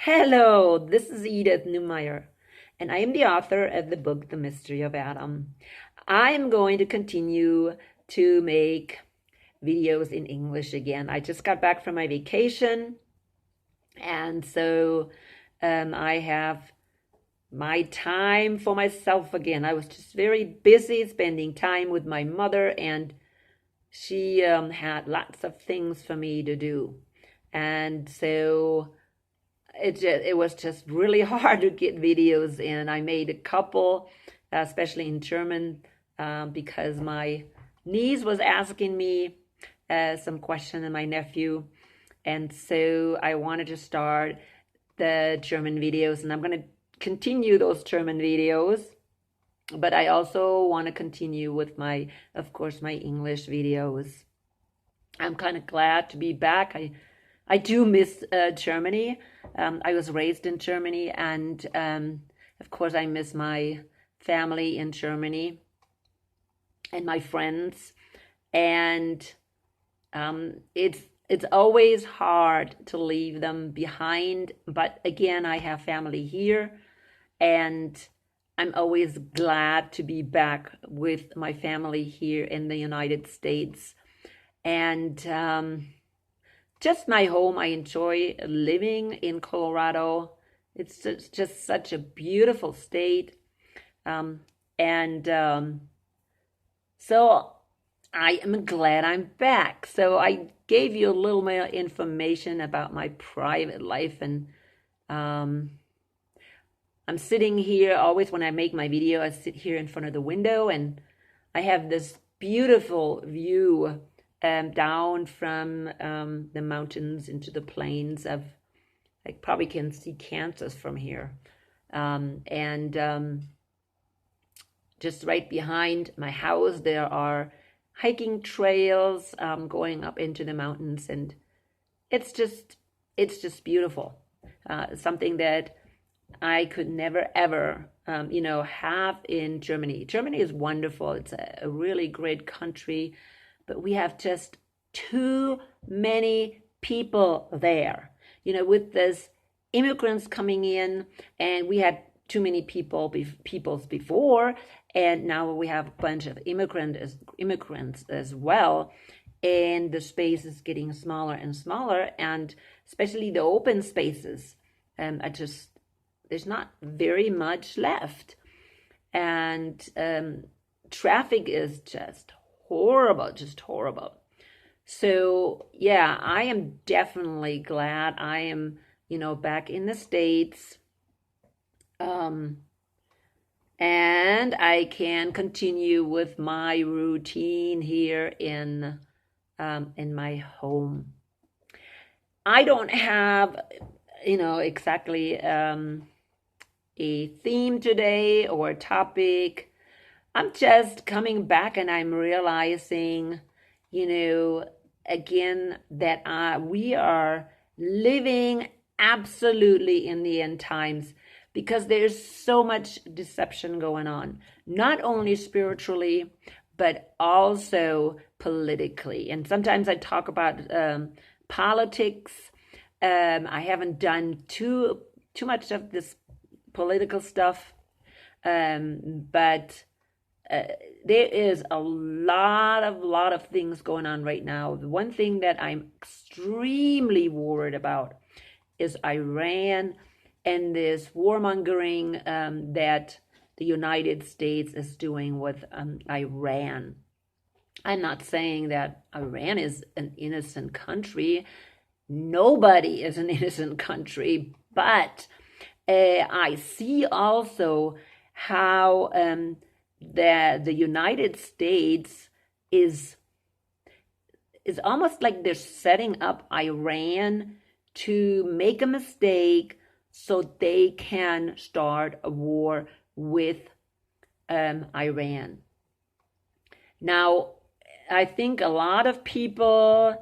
Hello, this is Edith Neumeyer, and I am the author of the book, The Mystery of Adam. I am going to continue to make videos in English again. I just got back from my vacation, and so I have my time for myself again. I was just very busy spending time with my mother, and she had lots of things for me to do. And so it was just really hard to get videos in. I made a couple, especially in German, because my niece was asking me some question and my nephew, and so I wanted to start the German videos, and I'm going to continue those German videos, but I also want to continue with of course, my English videos. I'm kind of glad to be back. I do miss Germany. I was raised in Germany, and of course, I miss my family in Germany and my friends. And it's always hard to leave them behind. But again, I have family here, and I'm always glad to be back with my family here in the United States. And just my home. I enjoy living in Colorado. It's just such a beautiful state. And so I am glad I'm back. So I gave you a little more information about my private life. And I'm sitting here always when I make my video. I sit here in front of the window, and I have this beautiful view down from the mountains into the plains of, I probably can see Kansas from here. And just right behind my house, there are hiking trails going up into the mountains, and it's just beautiful. Something that I could never ever have in Germany. Germany is wonderful. It's a really great country, but we have just too many people there. With this immigrants coming in, and we had too many peoples before, and now we have a bunch of immigrants as well, and the space is getting smaller and smaller, and especially the open spaces. There's not very much left, and traffic is just horrible. So yeah, I am definitely glad I am, back in the States. And I can continue with my routine here in my home. I don't have, exactly a theme today or a topic. I'm just coming back, and I'm realizing, again, that we are living absolutely in the end times, because there's so much deception going on, not only spiritually, but also politically. And sometimes I talk about politics. I haven't done too much of this political stuff, but there is a lot of things going on right now. The one thing that I'm extremely worried about is Iran and this warmongering that the United States is doing with Iran. I'm not saying that Iran is an innocent country. Nobody is an innocent country, but I see also how the United States is almost like they're setting up Iran to make a mistake so they can start a war with Iran. Now, I think a lot of people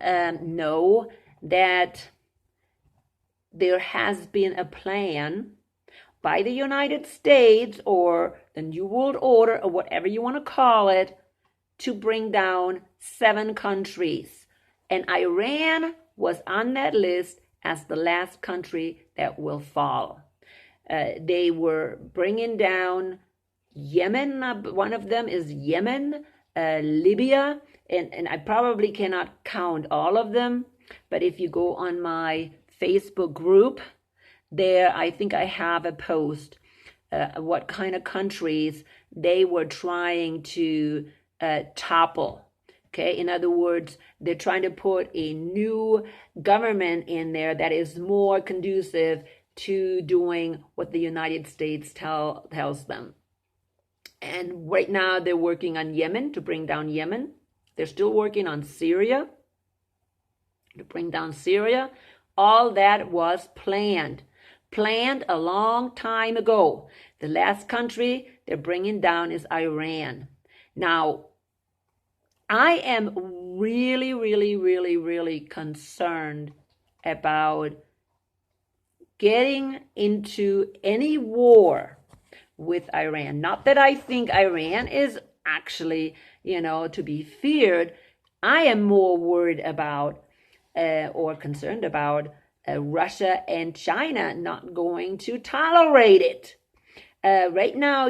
know that there has been a plan by the United States, or the New World Order, or whatever you want to call it, to bring down 7 countries. And Iran was on that list as the last country that will fall. They were bringing down Yemen. One of them is Yemen, Libya, and I probably cannot count all of them. But if you go on my Facebook group, there I think I have a post what kind of countries they were trying to topple. Okay, in other words, they're trying to put a new government in there that is more conducive to doing what the United States tells them. And right now they're working on Yemen to bring down Yemen. They're still working on Syria to bring down Syria. All that was planned a long time ago. The last country they're bringing down is Iran. Now, I am really, really, really, really concerned about getting into any war with Iran. Not that I think Iran is actually, to be feared. I am more worried about or concerned about Russia and China not going to tolerate it. Right now,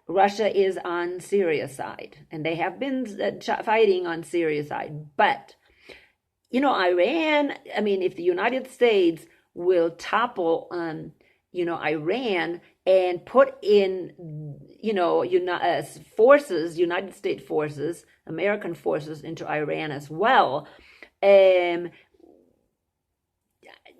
Russia is on Syria's side, and they have been fighting on Syria's side. But, Iran, if the United States will topple, Iran and put in, forces, United States forces, American forces into Iran as well, the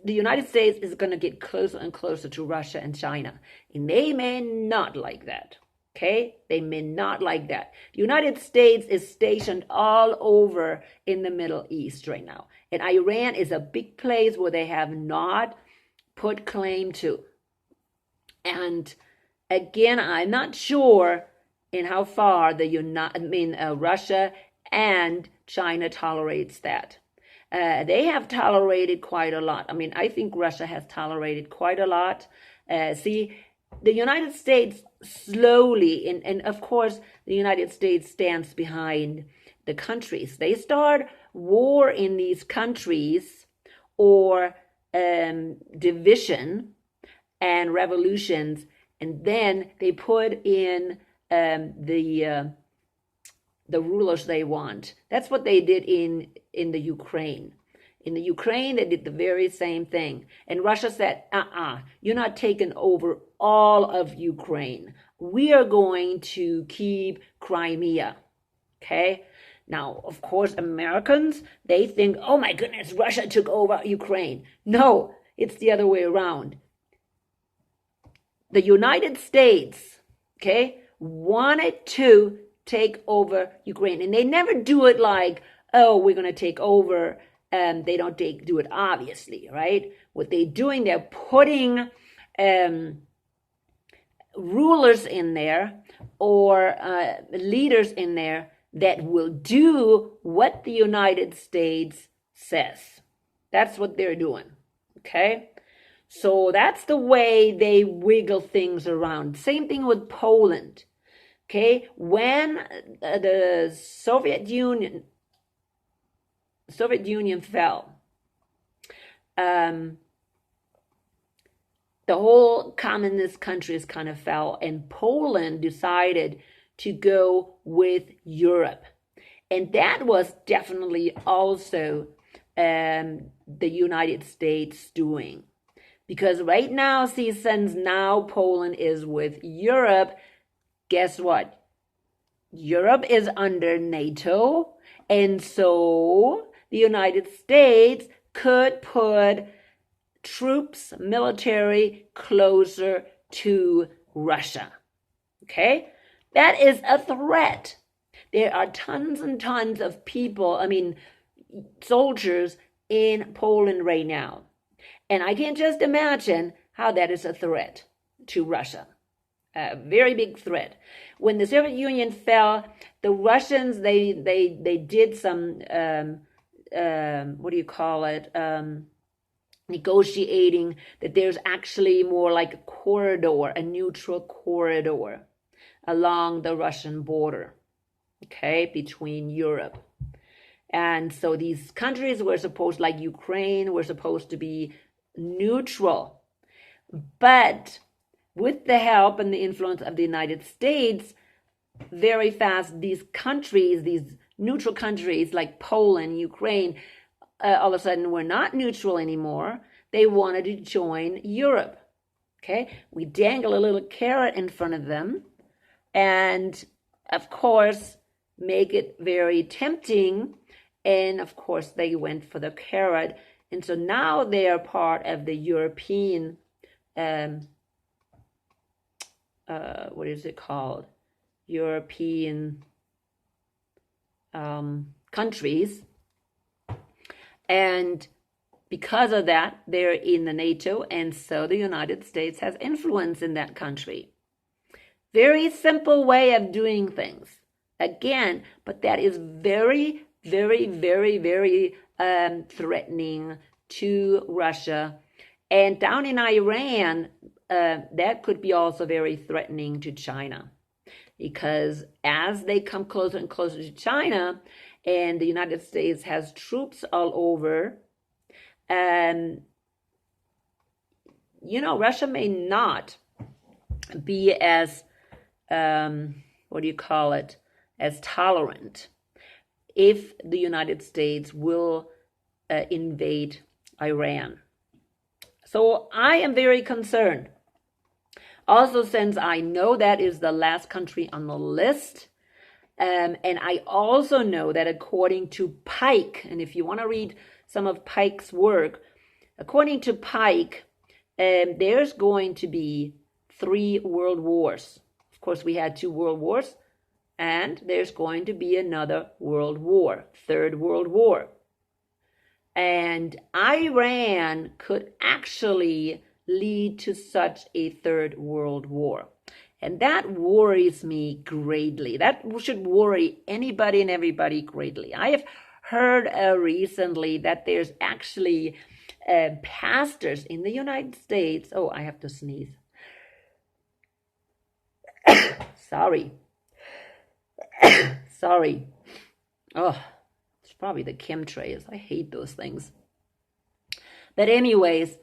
United States is going to get closer and closer to Russia and China. And they may not like that. Okay? They may not like that. The United States is stationed all over in the Middle East right now. And Iran is a big place where they have not put claim to. And again, I'm not sure in how far Russia and China tolerates that. They have tolerated quite a lot. I think Russia has tolerated quite a lot. The United States slowly, and of course, the United States stands behind the countries. They start war in these countries or division and revolutions, and then they put in the rulers they want. That's what they did in the Ukraine. In the Ukraine, they did the very same thing. And Russia said, you're not taking over all of Ukraine. We are going to keep Crimea. Okay? Now, of course, Americans, they think, oh my goodness, Russia took over Ukraine. No, it's the other way around. The United States, wanted to take over Ukraine. And they never do it like, oh, we're going to take over. They don't do it obviously, right? What they're doing, they're putting rulers in there or leaders in there that will do what the United States says. That's what they're doing, okay? So that's the way they wiggle things around. Same thing with Poland, okay? When the Soviet Union fell, the whole communist countries kind of fell, and Poland decided to go with Europe. And that was definitely also the United States doing. Because right now, since now Poland is with Europe, guess what? Europe is under NATO, and so the United States could put troops, military, closer to Russia. Okay? That is a threat. There are tons and tons of people, soldiers in Poland right now. And I can just imagine how that is a threat to Russia. A very big threat. When the Soviet Union fell, the Russians, they did some, negotiating that there's actually more like a corridor, a neutral corridor along the Russian border, okay, between Europe And so these countries were supposed, like Ukraine, were supposed to be neutral. But with the help and the influence of the United States, very fast, these countries, these neutral countries like Poland, Ukraine, all of a sudden were not neutral anymore. They wanted to join Europe. Okay, we dangle a little carrot in front of them, and of course, make it very tempting. And of course, they went for the carrot. And so now they are part of the European, what is it called? European countries. And because of that, they're in the NATO, and so the United States has influence in that country. Very simple way of doing things. Again, but that is very, very, very, very threatening to Russia. And down in Iran, that could be also very threatening to China. Because as they come closer and closer to China, and the United States has troops all over, Russia may not be as, as tolerant if the United States will invade Iran. So I am very concerned. Also, since I know that is the last country on the list, and I also know that according to Pike, and if you want to read some of Pike's work, according to Pike, there's going to be 3 world wars. Of course, we had 2 world wars, and there's going to be another world war, 3rd World War. And Iran could actually lead to such a 3rd World War. And that worries me greatly. That should worry anybody and everybody greatly. I have heard recently that there's actually pastors in the United States. Oh, I have to sneeze. Sorry. Sorry. Oh, it's probably the chemtrails. I hate those things. But anyways,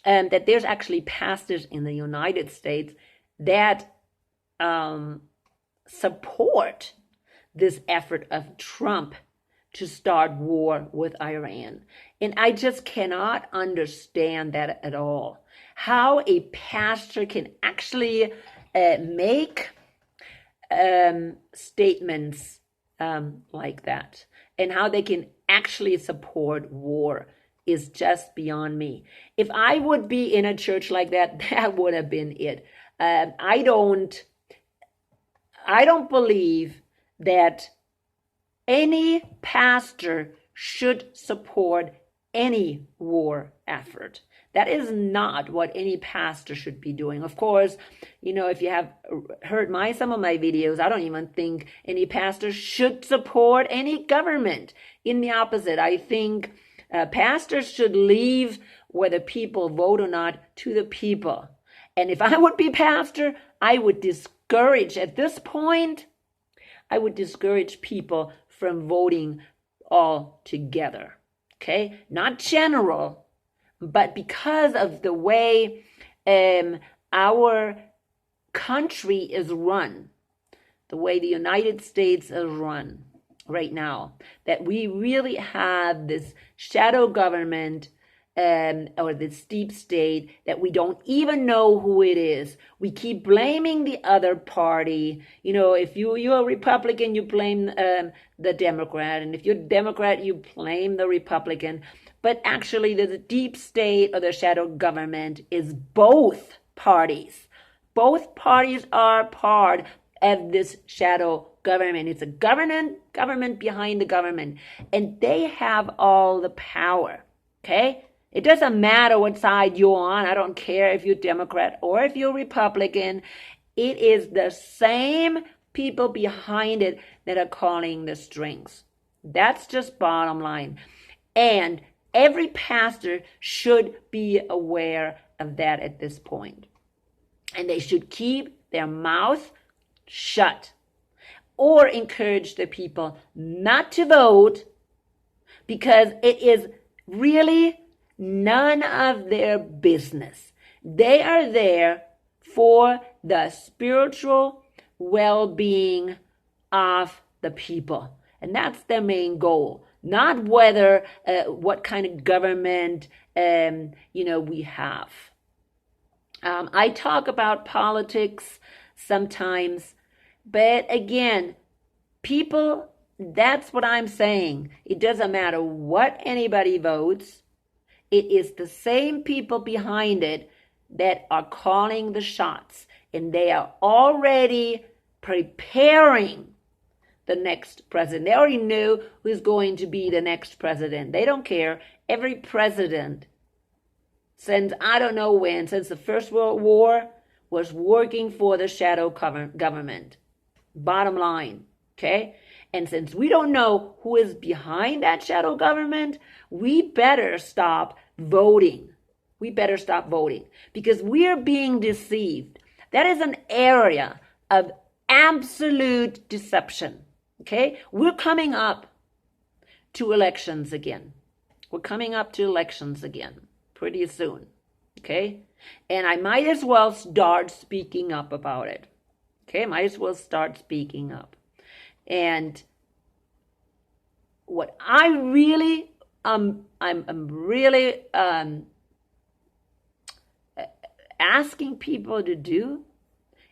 that there's actually pastors in the United States that support this effort of Trump to start war with Iran. And I just cannot understand that at all. How a pastor can actually make statements like that, and how they can actually support war is just beyond me. If I would be in a church like that, that would have been it. I don't believe that any pastor should support any war effort. That is not what any pastor should be doing. Of course, if you have heard some of my videos, I don't even think any pastor should support any government. In the opposite, I think pastors should leave whether people vote or not to the people. And if I would be pastor, I would discourage, at this point, I would discourage people from voting altogether. Okay? Not general, but because of the way our country is run, the way the United States is run right now, that we really have this shadow government or this deep state that we don't even know who it is. We keep blaming the other party. If you're a Republican, you blame the Democrat. And if you're Democrat, you blame the Republican. But actually, the deep state or the shadow government is both parties. Both parties are part of this shadow government. It's a government behind the government. And they have all the power. Okay? It doesn't matter what side you're on. I don't care if you're Democrat or if you're Republican. It is the same people behind it that are calling the strings. That's just bottom line. And every pastor should be aware of that at this point. And they should keep their mouth shut or encourage the people not to vote because it is really none of their business. They are there for the spiritual well-being of the people. And that's their main goal. Not whether, what kind of government, we have. I talk about politics sometimes, but again, people, that's what I'm saying. It doesn't matter what anybody votes. It is the same people behind it that are calling the shots, and they are already preparing the next president. They already know who's going to be the next president. They don't care. Every president, since I don't know when, since the First World War, was working for the shadow government. Bottom line, okay? And since we don't know who is behind that shadow government, we better stop voting. We better stop voting because we are being deceived. That is an area of absolute deception. Okay, we're coming up to elections again. We're coming up to elections again pretty soon. Okay, and I might as well start speaking up about it. Okay, might as well start speaking up. And what I really, I'm really asking people to do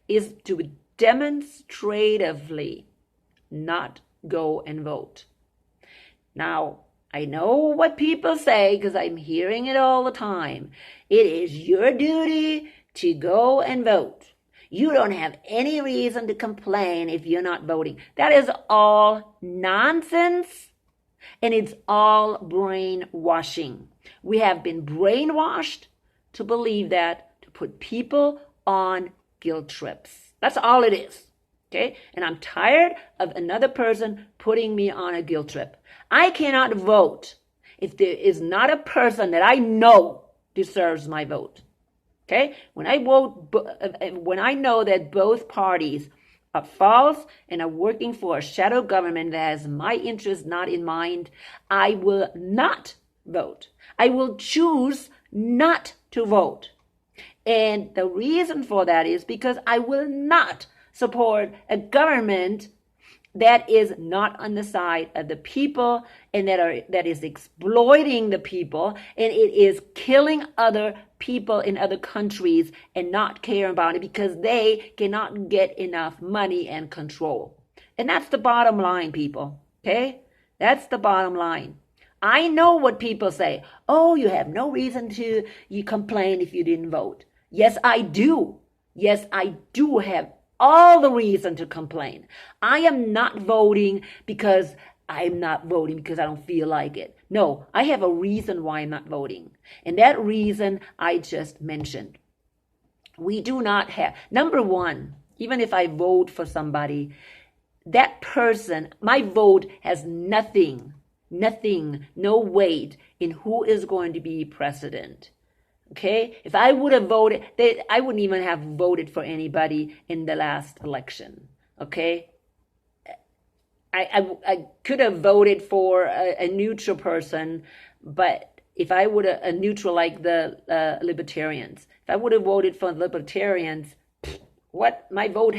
is to demonstratively not go and vote. Now, I know what people say because I'm hearing it all the time. It is your duty to go and vote. You don't have any reason to complain if you're not voting. That is all nonsense, and it's all brainwashing. We have been brainwashed to believe that, to put people on guilt trips. That's all it is. Okay? And I'm tired of another person putting me on a guilt trip. I cannot vote if there is not a person that I know deserves my vote. Okay? When I vote, when I know that both parties are false and are working for a shadow government that has my interest not in mind, I will not vote. I will choose not to vote. And the reason for that is because I will not support a government that is not on the side of the people and that is exploiting the people, and it is killing other people in other countries and not caring about it because they cannot get enough money and control. And that's the bottom line, people. Okay? That's the bottom line. I know what people say. Oh, you have no reason to complain if you didn't vote. Yes, I do. Yes, I do have all the reason to complain. I am not voting because I'm not voting because I don't feel like it. No, I have a reason why I'm not voting. And that reason I just mentioned. We do not have, number one, even if I vote for somebody, that person, my vote has nothing, no weight in who is going to be president. Okay, if I would have voted, I wouldn't even have voted for anybody in the last election. Okay, I could have voted for a neutral person, but if I would have a neutral like the libertarians, if I would have voted for libertarians, what my vote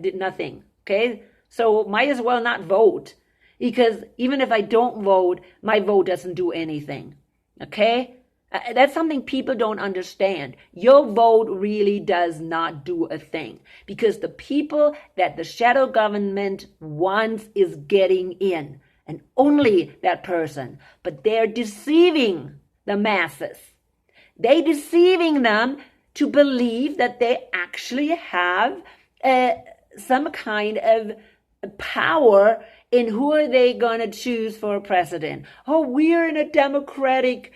did nothing. Okay, so might as well not vote because even if I don't vote, my vote doesn't do anything. Okay. That's something people don't understand. Your vote really does not do a thing because the people that the shadow government wants is getting in, and only that person. But they're deceiving the masses. They're deceiving them to believe that they actually have some kind of power in who are they going to choose for a president. Oh, we're in a democratic,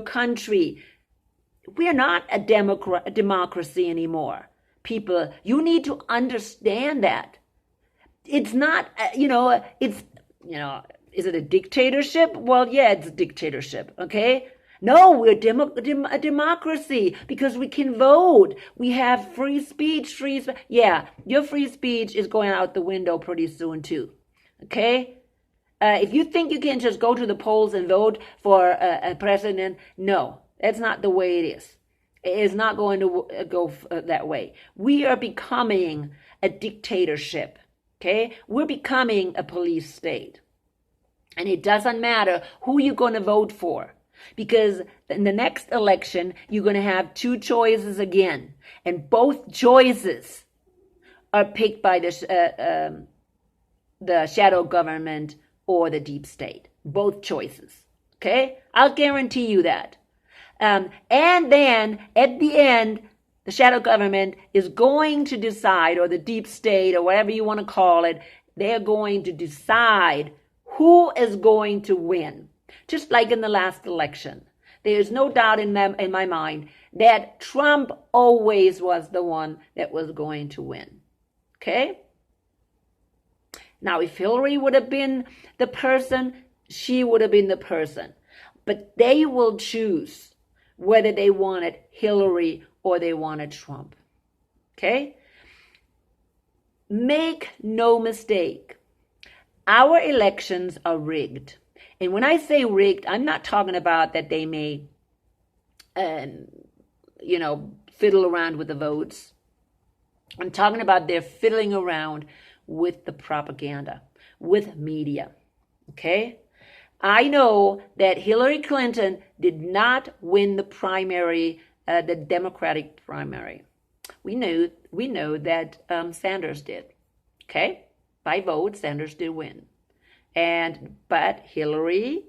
country. We're not a democracy anymore. People, you need to understand that. It's not, is it a dictatorship? Well, yeah, it's a dictatorship, okay? No, we're a democracy because we can vote. We have free speech. Yeah, your free speech is going out the window pretty soon too. Okay? If you think you can just go to the polls and vote for a president, no, that's not the way it is. It is not going to go that way. We are becoming a dictatorship, okay? We're becoming a police state. And it doesn't matter who you're going to vote for, because in the next election, you're going to have two choices again. And both choices are picked by the shadow government or the deep state. Both choices. Okay? I'll guarantee you that. And then at the end, the shadow government is going to decide, or the deep state, or whatever you want to call it, they're going to decide who is going to win. Just like in the last election. There's no doubt in my mind that Trump always was the one that was going to win. Okay? Now, if Hillary would have been the person, she would have been the person. But they will choose whether they wanted Hillary or they wanted Trump. Okay? Make no mistake. Our elections are rigged. And when I say rigged, I'm not talking about that they may, fiddle around with the votes. I'm talking about they're fiddling around with the propaganda, with media. Okay? I know that Hillary Clinton did not win the primary, the Democratic primary. We know that Sanders did. Okay? By vote, Sanders did win. But Hillary,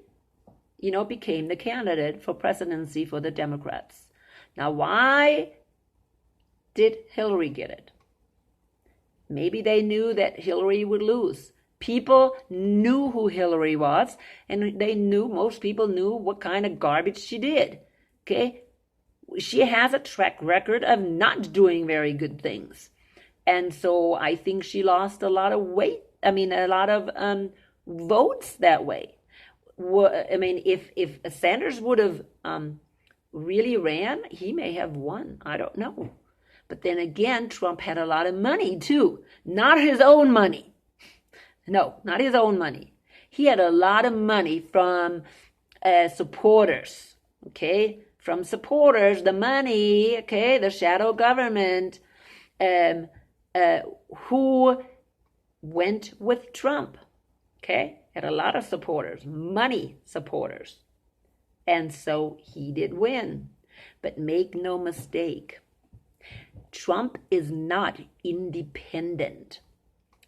became the candidate for presidency for the Democrats. Now, why did Hillary get it? Maybe they knew that Hillary would lose. People knew who Hillary was, and most people knew what kind of garbage she did. Okay? She has a track record of not doing very good things. And so I think she lost a lot of votes that way. If Sanders would have really ran, he may have won. I don't know. But then again, Trump had a lot of money too. Not his own money. No, not his own money. He had a lot of money from supporters. Okay? From supporters, the money, okay, the shadow government, who went with Trump. Okay? Had a lot of supporters, money supporters. And so he did win. But make no mistake, Trump is not independent.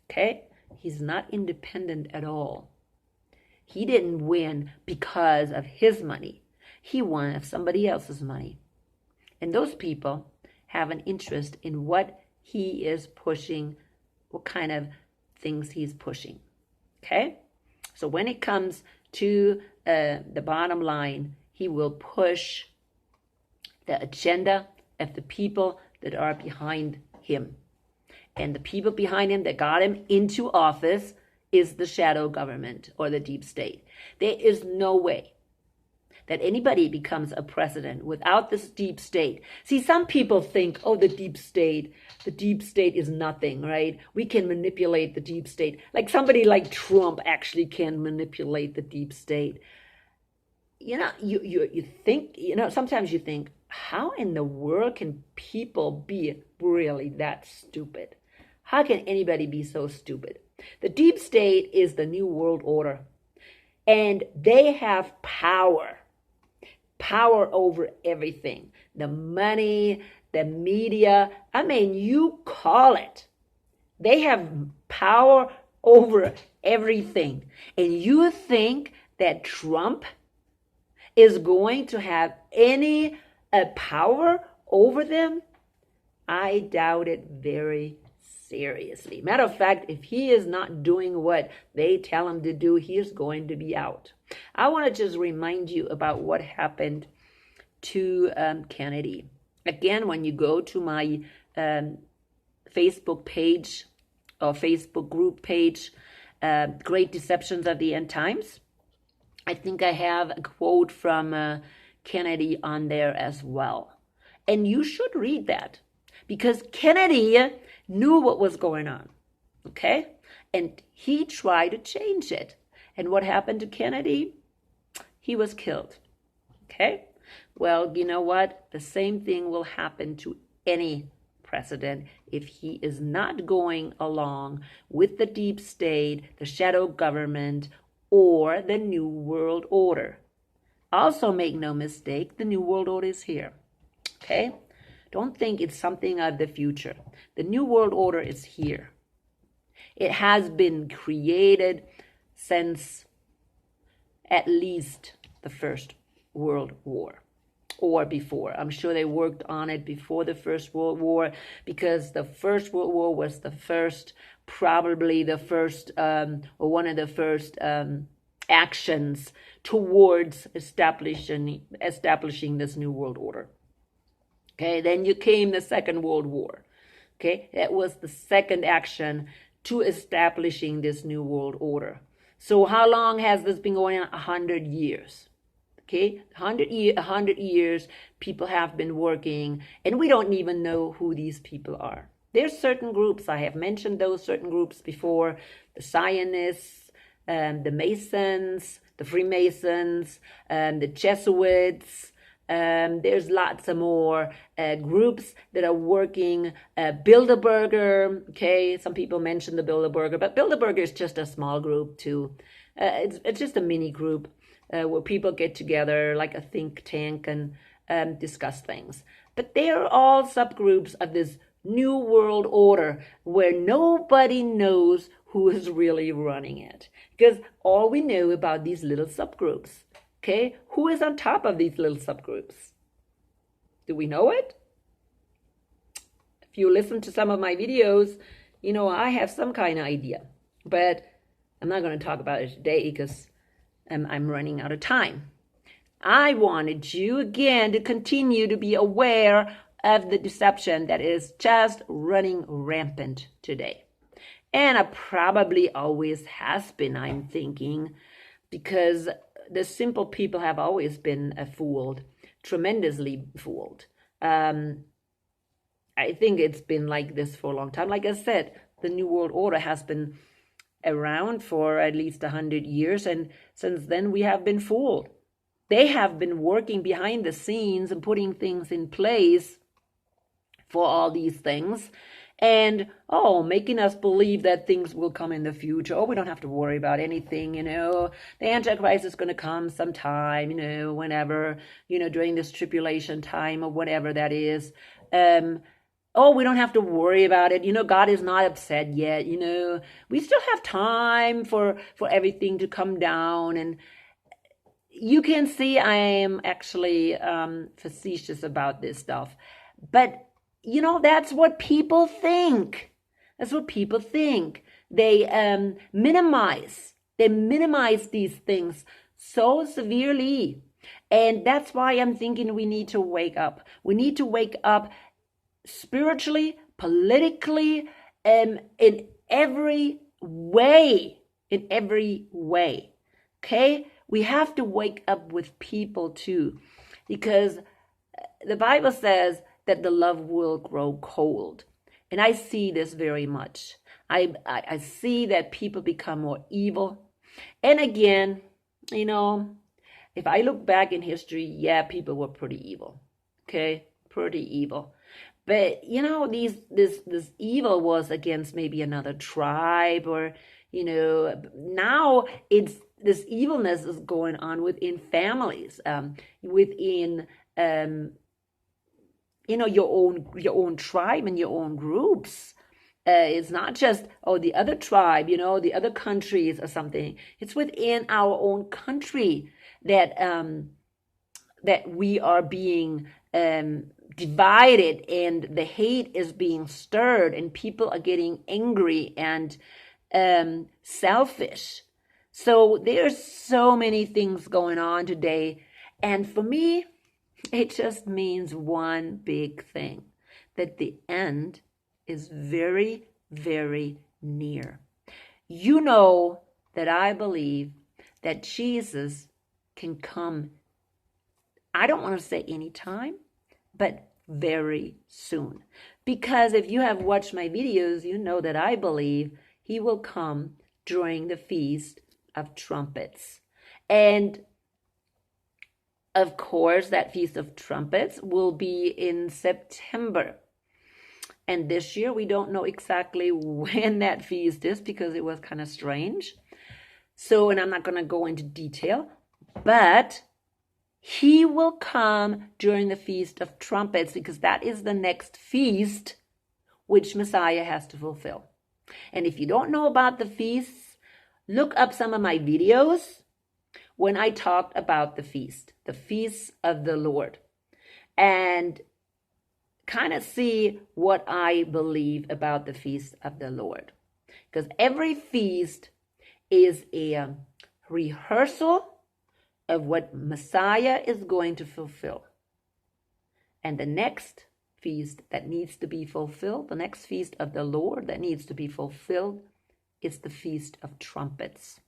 Okay? He's not independent at all. He didn't win because of his money. He won of somebody else's money. And those people have an interest in what he is pushing, what kind of things he's pushing. Okay? So when it comes to the bottom line, he will push the agenda of the people that are behind him. And the people behind him that got him into office is the shadow government or the deep state. There is no way that anybody becomes a president without this deep state. See, some people think, the deep state is nothing, right? We can manipulate the deep state. Like somebody like Trump actually can manipulate the deep state. You think, sometimes you think, how in the world can people be really that stupid? How can anybody be so stupid? The deep state is the new world order. And they have power over everything. The money, the media, you call it. They have power over everything. And you think that Trump is going to have any power over them? I doubt it very seriously. Matter of fact, if he is not doing what they tell him to do, he is going to be out. I want to just remind you about what happened to Kennedy. Again, when you go to my Facebook page or Facebook group page, Great Deceptions of the End Times, I think I have a quote from Kennedy on there as well. And you should read that because Kennedy knew what was going on, okay? And he tried to change it. And what happened to Kennedy? He was killed. Okay? Well, you know what? The same thing will happen to any president if he is not going along with the deep state, the shadow government, or the New World Order. Also, make no mistake, the New World Order is here. Okay? Don't think it's something of the future. The New World Order is here. It has been created since at least the First World War, or before. I'm sure they worked on it before the First World War, because the First World War was the first, probably the first, or one of the first actions towards establishing this New World Order. Okay, then you came the Second World War. Okay, that was the second action to establishing this New World Order. So how long has this been going on? 100 years. Okay, 100 years, people have been working, and we don't even know who these people are. There's certain groups, I have mentioned those certain groups before, the Zionists, the Masons, the Freemasons, the Jesuits. There's lots of more groups that are working. Bilderberger, okay, some people mention the Bilderberger, but Bilderberger is just a small group too. It's just a mini group where people get together like a think tank and discuss things. But they're all subgroups of this New World Order where nobody knows who is really running it. Because all we know about these little subgroups. Okay, who is on top of these little subgroups? Do we know it? If you listen to some of my videos, you know I have some kind of idea. But I'm not going to talk about it today because I'm running out of time. I wanted you again to continue to be aware of the deception that is just running rampant today. And it probably always has been, I'm thinking, because the simple people have always been fooled, tremendously fooled. I think it's been like this for a long time. Like I said, the New World Order has been around for at least 100 years, and since then we have been fooled. They have been working behind the scenes and putting things in place for all these things, and making us believe that things will come in the future. We don't have to worry about anything, the Antichrist is going to come sometime, whenever, during this tribulation time or whatever that is. We don't have to worry about it. God is not upset yet. We still have time for everything to come down. And you can see I am actually facetious about this stuff. But, that's what people think. That's what people think. They minimize these things so severely. And that's why I'm thinking we need to wake up. We need to wake up spiritually, politically, in every way. In every way. Okay? We have to wake up with people too. Because the Bible says that the love will grow cold. And I see this very much. I see that people become more evil. And again, if I look back in history, yeah, people were pretty evil. Okay? Pretty evil. But, this evil was against maybe another tribe, or, now this evilness is going on within families, within, your own tribe and your own groups. It's not just, the other tribe, the other countries or something. It's within our own country that we are being divided, and the hate is being stirred, and people are getting angry and selfish. So there's so many things going on today. And for me, it just means one big thing, that the end is very, very near. You know that I believe that Jesus can come, I don't want to say anytime, but very soon. Because if you have watched my videos, you know that I believe he will come during the feast of Trumpets. And of course, that Feast of Trumpets will be in September. And this year, we don't know exactly when that feast is because it was kind of strange. So, and I'm not going to go into detail, but he will come during the Feast of Trumpets because that is the next feast which Messiah has to fulfill. And if you don't know about the feasts, look up some of my videos when I talked about the feasts of the Lord, and kind of see what I believe about the feast of the Lord. Because every feast is a rehearsal of what Messiah is going to fulfill. And the next feast that needs to be fulfilled, the next feast of the Lord that needs to be fulfilled, is the Feast of Trumpets.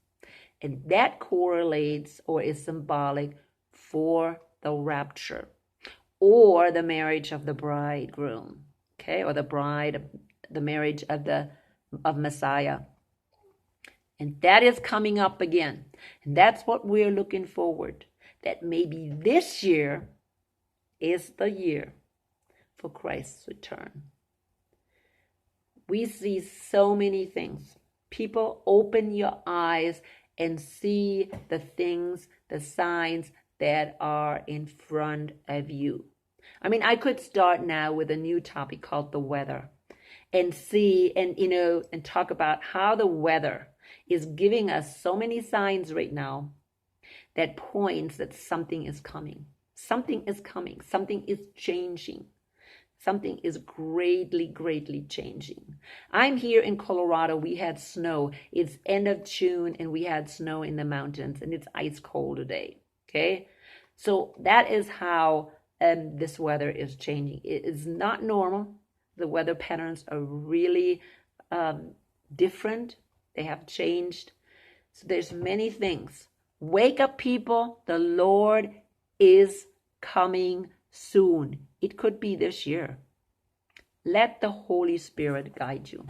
And that correlates or is symbolic for the rapture or the marriage of the bridegroom, okay, or the marriage of Messiah. And that is coming up again. And that's what we're looking forward, that maybe this year is the year for Christ's return. We see so many things. People, open your eyes and see the things, the signs that are in front of you. I mean, I could start now with a new topic called the weather and see and talk about how the weather is giving us so many signs right now that points that something is coming. Something is coming. Something is changing. Something is greatly, greatly changing. I'm here in Colorado. We had snow. It's end of June and we had snow in the mountains and it's ice cold today. Okay. So that is how this weather is changing. It is not normal. The weather patterns are really different. They have changed. So there's many things. Wake up, people. The Lord is coming soon. It could be this year. Let the Holy Spirit guide you.